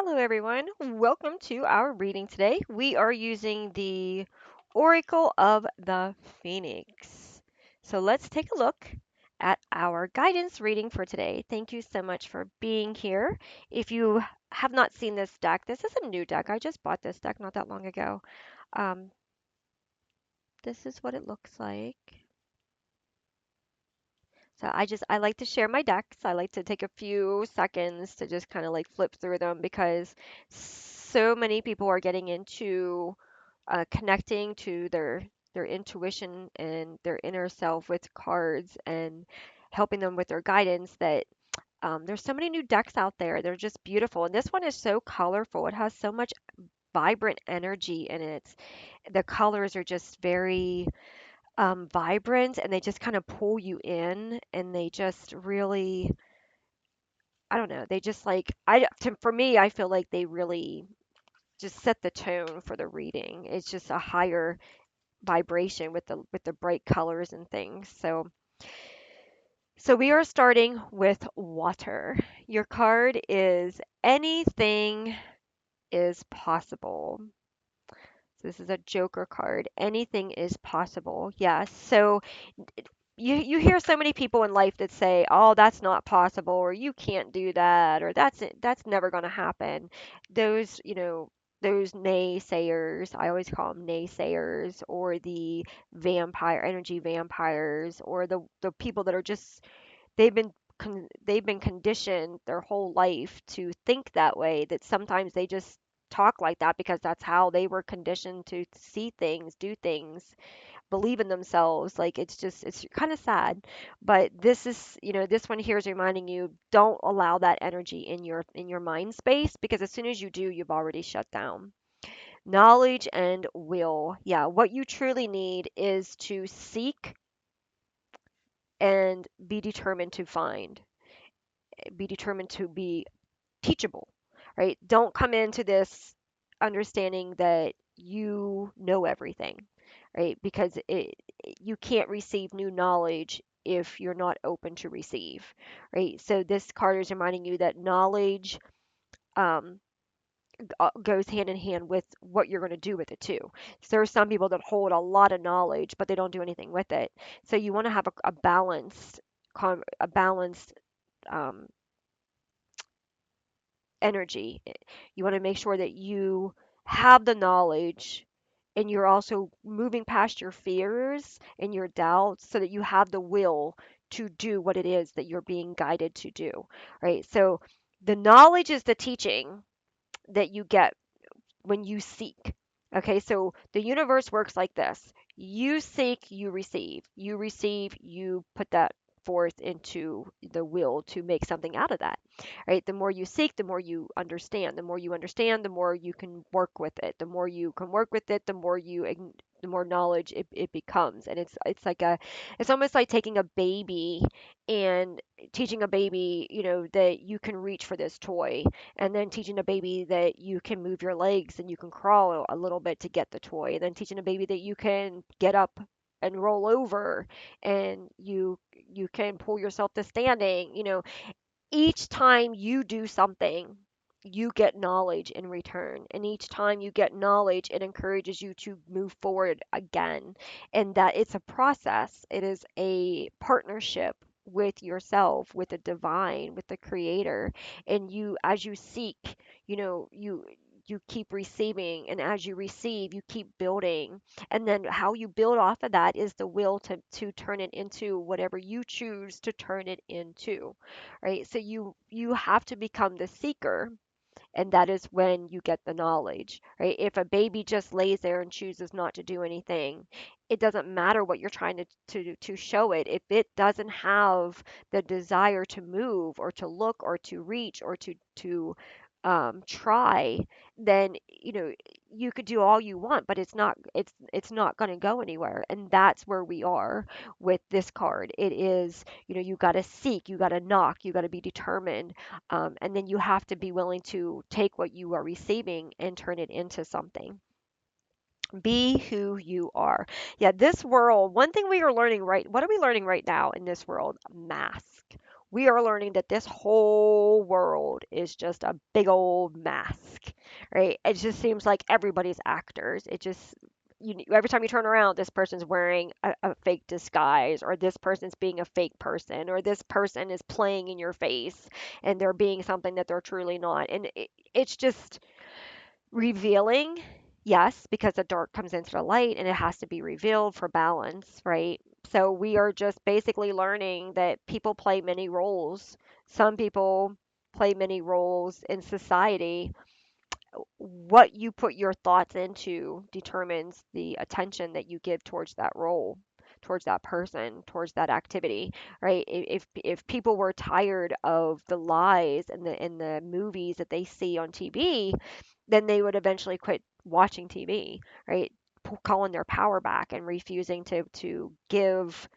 Hello, everyone. Welcome to our reading today. We are using the Oracle of the Phoenix. So let's take a look at our guidance reading for today. Thank you so much for being here. If you have not seen this deck, this is a new deck. I just bought this deck not that long ago. Um, this is what it looks like. So I like to share my decks. I like to take a few seconds to just kind of like flip through them because so many people are getting into connecting to their intuition and their inner self with cards and helping them with their guidance that there's so many new decks out there. They're just beautiful. And this one is so colorful. It has so much vibrant energy in it. The colors are just very vibrant and they just kind of pull you in and they just really, I don't know, they just like, for me, I feel like they really just set the tone for the reading. It's just a higher vibration with the bright colors and things. So we are starting with water. Your card is anything is possible. So this is a Joker card. Anything is possible. Yes. So you hear so many people in life that say, "Oh, that's not possible," or "You can't do that," or "That's never going to happen." Those, those naysayers, I always call them naysayers, or the energy vampires, or the people that are just they've been conditioned their whole life to think that way, that sometimes they just talk like that because that's how they were conditioned to see things, do things, believe in themselves. Like it's kind of sad, but this one here is reminding you, don't allow that energy in your mind space, because as soon as you do, you've already shut down. Knowledge and will. Yeah, what you truly need is to seek and be determined to find. Be determined to be teachable, right? Don't come into this understanding that you know everything, right? Because you can't receive new knowledge if you're not open to receive, right? So this card is reminding you that knowledge um, goes hand in hand with what you're going to do with it too. So there are some people that hold a lot of knowledge, but they don't do anything with it. So you want to have a balanced, a balanced um, energy. You want to make sure that you have the knowledge and you're also moving past your fears and your doubts so that you have the will to do what it is that you're being guided to do, right? So the knowledge is the teaching that you get when you seek. Okay, so the universe works like this: you seek, you receive. You receive, you put that forth into the will to make something out of that. Right? The more you seek, the more you understand. The more you understand, the more you can work with it. The more you can work with it, the more knowledge it becomes. And it's like it's almost like taking a baby and teaching a baby, that you can reach for this toy, and then teaching a baby that you can move your legs and you can crawl a little bit to get the toy, and then teaching a baby that you can get up and roll over, and you can pull yourself to standing. Each time you do something, you get knowledge in return, and each time you get knowledge, it encourages you to move forward again. And that it's a process, it is a partnership with yourself, with the divine, with the creator. And you, as you seek, you keep receiving, and as you receive, you keep building. And then how you build off of that is the will to turn it into whatever you choose to turn it into, right? So you have to become the seeker, and that is when you get the knowledge, right? If a baby just lays there and chooses not to do anything, it doesn't matter what you're trying to show it. If it doesn't have the desire to move or to look or to reach or to try, then you could do all you want, but it's not going to go anywhere. And that's where we are with this card. It is, you got to seek, you got to knock, you got to be determined, and then you have to be willing to take what you are receiving and turn it into something. Be who you are. Yeah, this world, one thing we are learning, right? What are we learning right now in this world? Mask. We are learning that this whole world is just a big old mask, right? It just seems like everybody's actors. It just every time you turn around, this person's wearing a fake disguise, or this person's being a fake person, or this person is playing in your face and they're being something that they're truly not. And it's just revealing, yes, because the dark comes into the light and it has to be revealed for balance, right? So we are just basically learning that people play many roles. Some people play many roles in society. What you put your thoughts into determines the attention that you give towards that role, towards that person, towards that activity, right? If people were tired of the lies and the movies that they see on TV, then they would eventually quit watching TV, right? Calling their power back and refusing to give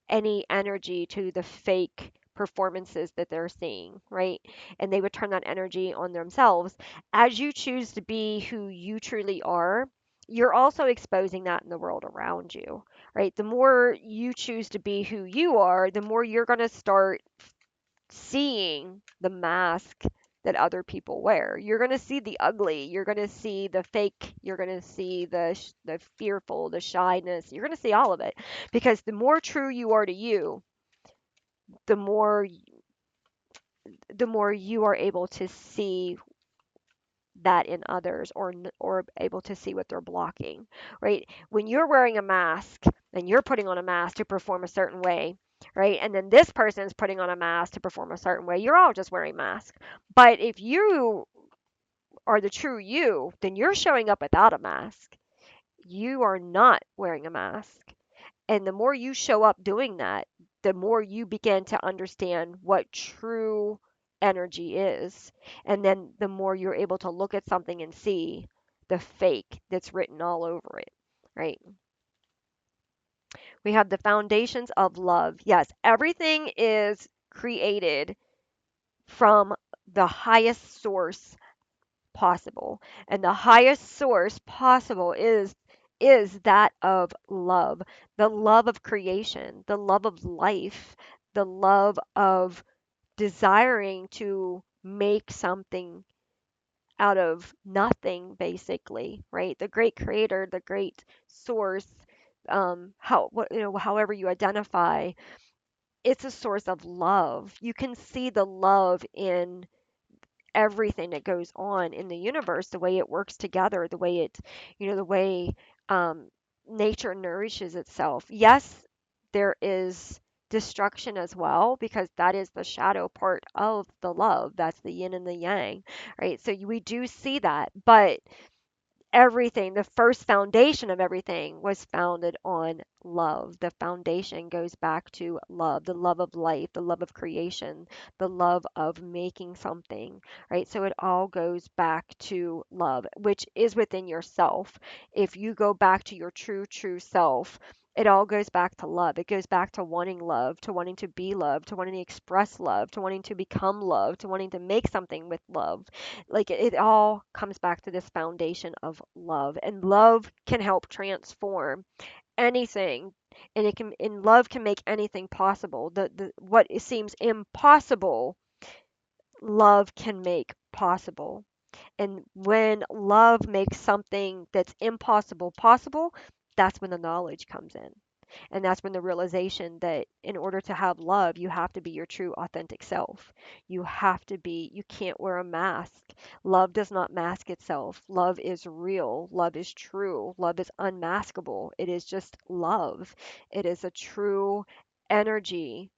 any energy to the fake performances that they're seeing, right? And they would turn that energy on themselves. As you choose to be who you truly are, you're also exposing that in the world around you, right? The more you choose to be who you are, the more you're going to start seeing the mask that other people wear. You're going to see the ugly, you're going to see the fake, you're going to see the fearful, the shyness. You're going to see all of it because the more true you are to you, the more the more you are able to see that in others or able to see what they're blocking, right? When you're wearing a mask and you're putting on a mask to perform a certain way, right? And then this person's putting on a mask to perform a certain way. You're all just wearing masks. But if you are the true you, then you're showing up without a mask. You are not wearing a mask. And the more you show up doing that, the more you begin to understand what true energy is. And then the more you're able to look at something and see the fake that's written all over it, right? We have the foundations of love. Yes, everything is created from the highest source possible. And the highest source possible is that of love, the love of creation, the love of life, the love of desiring to make something out of nothing basically, right? The great creator, the great source, however you identify, it's a source of love. You can see the love in everything that goes on in the universe, the way it works together, the way the way um, nature nourishes itself. Yes, there is destruction as well because that is the shadow part of the love. That's the yin and the yang, right? So we do see that, but everything, the first foundation of everything was founded on love. The foundation goes back to love, the love of life, the love of creation, the love of making something, right? So it all goes back to love, which is within yourself. If you go back to your true self, it all goes back to love. It goes back to wanting love, to wanting to be loved, to wanting to express love, to wanting to become love, to wanting to make something with love. Like it all comes back to this foundation of love, and love can help transform anything, and love can make anything possible. The what seems impossible, love can make possible. And when love makes something that's impossible possible, that's when the knowledge comes in. And that's when the realization that in order to have love, you have to be your true, authentic self. You can't wear a mask. Love does not mask itself. Love is real. Love is true. Love is unmaskable. It is just love. It is a true energy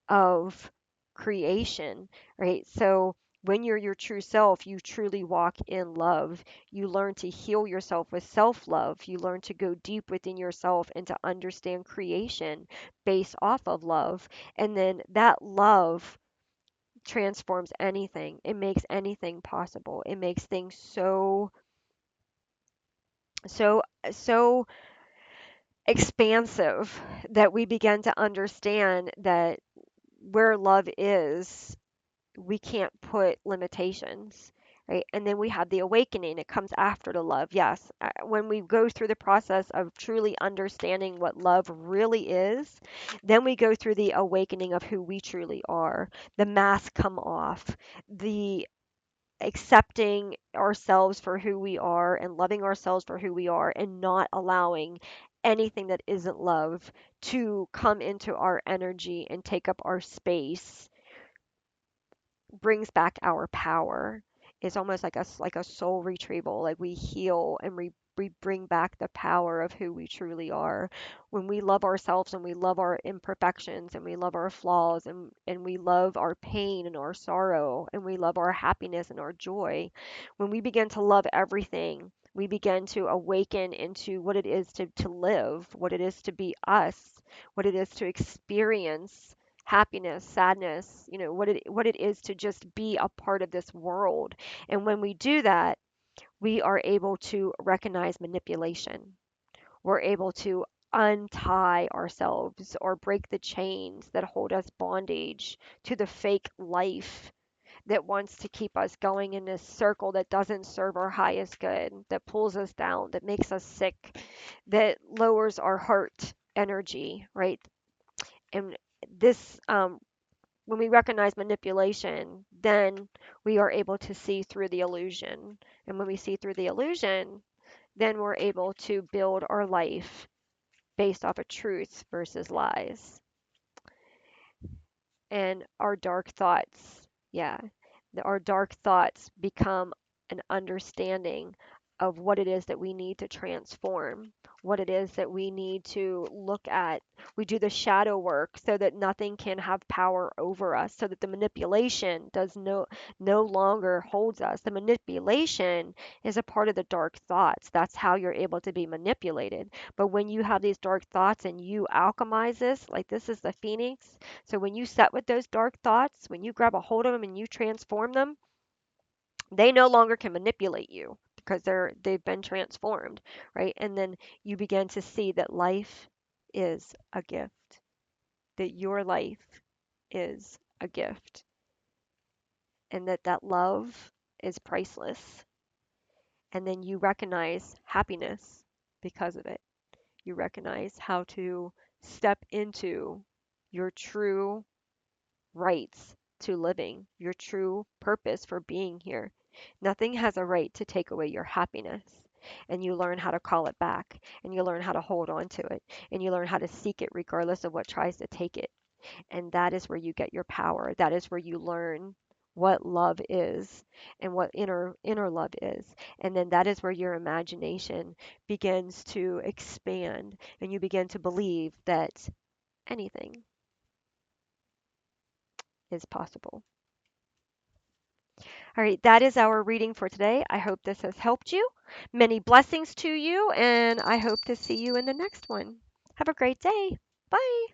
of creation, right? So when you're your true self, you truly walk in love. You learn to heal yourself with self love. You learn to go deep within yourself and to understand creation based off of love. And then that love transforms anything, it makes anything possible. It makes things so, so expansive that we begin to understand that where love is, we can't put limitations, right? And then we have the awakening. It comes after the love. Yes. When we go through the process of truly understanding what love really is, then we go through the awakening of who we truly are. The mask come off. The accepting ourselves for who we are and loving ourselves for who we are and not allowing anything that isn't love to come into our energy and take up our space brings back our power. It's almost like like a soul retrieval. Like we heal and we bring back the power of who we truly are. When we love ourselves and we love our imperfections and we love our flaws and we love our pain and our sorrow and we love our happiness and our joy, when we begin to love everything, we begin to awaken into what it is to live, what it is to be us, what it is to experience happiness, sadness, what it is to just be a part of this world. And when we do that, we are able to recognize manipulation. We're able to untie ourselves or break the chains that hold us bondage to the fake life that wants to keep us going in this circle that doesn't serve our highest good, that pulls us down, that makes us sick, that lowers our heart energy, right? And this when we recognize manipulation, then we are able to see through the illusion. And when we see through the illusion, then we're able to build our life based off of truth versus lies. And our dark thoughts, yeah, our dark thoughts become an understanding of what it is that we need to transform, what it is that we need to look at. We do the shadow work so that nothing can have power over us, so that the manipulation does no longer holds us. The manipulation is a part of the dark thoughts. That's how you're able to be manipulated. But when you have these dark thoughts and you alchemize this, like this is the phoenix, so when you set with those dark thoughts, when you grab a hold of them and you transform them, they no longer can manipulate you because they've been transformed, right? And then you begin to see that life is a gift, that your life is a gift, and that love is priceless. And then you recognize happiness because of it. You recognize how to step into your true rights to living, your true purpose for being here. Nothing has a right to take away your happiness. And you learn how to call it back, and you learn how to hold on to it, and you learn how to seek it regardless of what tries to take it. And that is where you get your power. That is where you learn what love is and what inner love is. And then that is where your imagination begins to expand and you begin to believe that anything is possible. All right, that is our reading for today. I hope this has helped you. Many blessings to you, and I hope to see you in the next one. Have a great day. Bye.